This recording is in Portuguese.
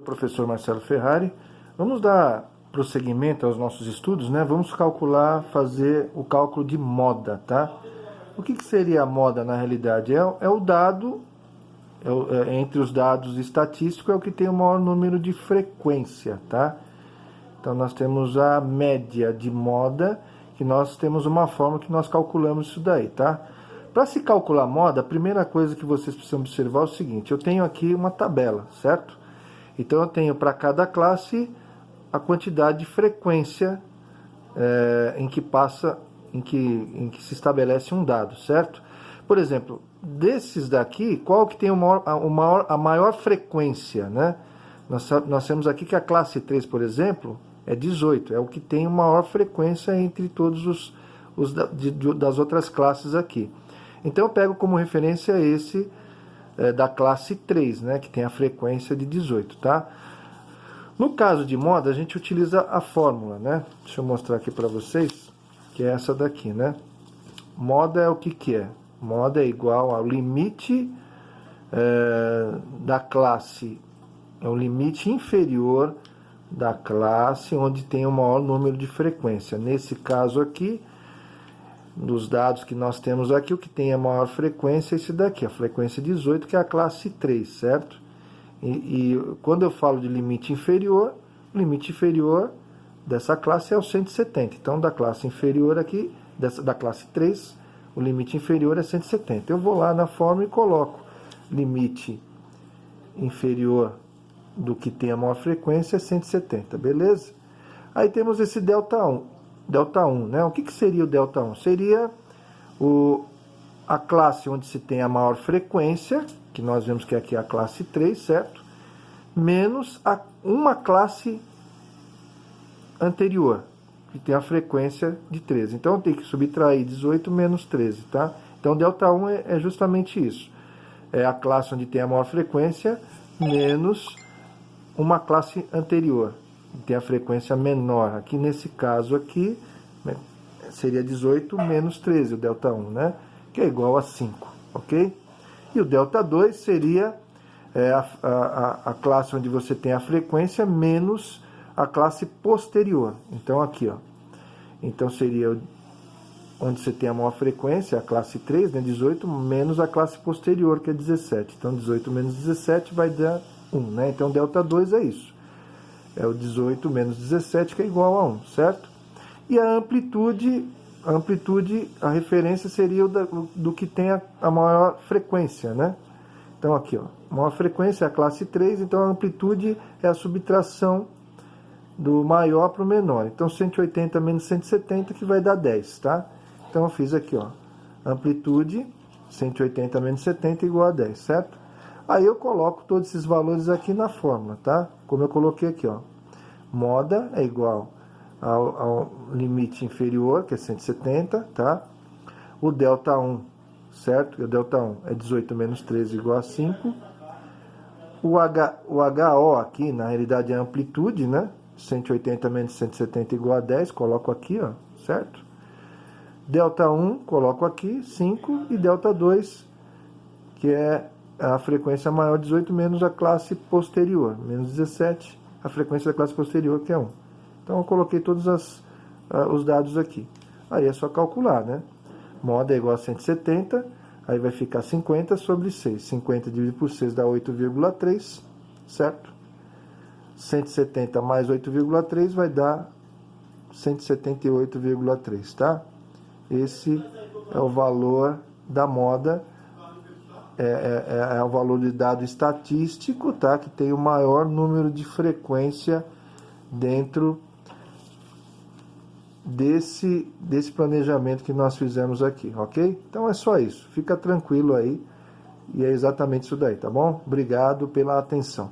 Professor Marcelo Ferrari, vamos dar prosseguimento aos nossos estudos, né? Vamos fazer o cálculo de moda, tá? O que seria a moda na realidade? É o dado, entre os dados estatísticos, é o que tem o maior número de frequência, tá? Então nós temos a média de moda, que nós temos uma forma que nós calculamos isso daí, tá? Para se calcular moda, a primeira coisa que vocês precisam observar é o seguinte: eu tenho aqui uma tabela, certo? Então eu tenho para cada classe a quantidade de frequência em que se estabelece um dado, certo? Por exemplo, desses daqui, qual que tem a maior frequência, né? Nós temos aqui que a classe 3, por exemplo, é 18, é o que tem a maior frequência entre todos das outras classes aqui. Então eu pego como referência esse da classe 3, né, que tem a frequência de 18, tá? No caso de moda, a gente utiliza a fórmula, né? Deixa eu mostrar aqui para vocês, que é essa daqui, né? Moda é o que é? Moda é igual ao limite da classe, é o limite inferior da classe onde tem o maior número de frequência. Nesse caso aqui, dos dados que nós temos aqui, o que tem a maior frequência é esse daqui, a frequência 18, que é a classe 3, certo? E quando eu falo de limite inferior, o limite inferior dessa classe é o 170. Então, da classe inferior aqui, da classe 3, o limite inferior é 170. Eu vou lá na fórmula e coloco limite inferior do que tem a maior frequência é 170, beleza? Aí temos esse delta 1, né? O que seria o delta 1? Seria a classe onde se tem a maior frequência, que nós vemos que aqui é a classe 3, certo? Menos uma classe anterior, que tem a frequência de 13. Então, eu tenho que subtrair 18 menos 13, tá? Então, delta 1 é justamente isso. É a classe onde tem a maior frequência menos uma classe anterior, tem a frequência menor. Aqui nesse caso aqui, seria 18 menos 13, o delta 1, né? Que é igual a 5, ok? E o delta 2 seria a classe onde você tem a frequência menos a classe posterior. Então aqui, ó. Então seria onde você tem a maior frequência, a classe 3, né? 18 menos a classe posterior, que é 17. Então 18 menos 17 vai dar 1, né? Então delta 2 é isso. É o 18 menos 17, que é igual a 1, certo? E a amplitude, a referência seria do que tem a maior frequência, né? Então aqui, ó, maior frequência é a classe 3, então a amplitude é a subtração do maior para o menor. Então 180 menos 170, que vai dar 10, tá? Então eu fiz aqui, ó, amplitude 180 menos 70 igual a 10, certo? Aí eu coloco todos esses valores aqui na fórmula, tá? Como eu coloquei aqui, ó. Moda é igual ao limite inferior, que é 170, tá? O delta 1, certo? O delta 1 é 18 menos 13 igual a 5. O HO aqui, na realidade, é a amplitude, né? 180 menos 170 igual a 10, coloco aqui, ó, certo? Delta 1, coloco aqui, 5. E delta 2, que é a frequência maior, 18, menos a classe posterior, menos 17, a frequência da classe posterior, que é 1. Então, eu coloquei todos os dados aqui. Aí é só calcular, né? Moda é igual a 170, aí vai ficar 50 sobre 6. 50 dividido por 6 dá 8,3, certo? 170 mais 8,3 vai dar 178,3, tá? Esse é o valor da moda. É o valor de dado estatístico, tá? Que tem o maior número de frequência dentro desse planejamento que nós fizemos aqui, ok? Então é só isso, fica tranquilo aí, e é exatamente isso daí, tá bom? Obrigado pela atenção.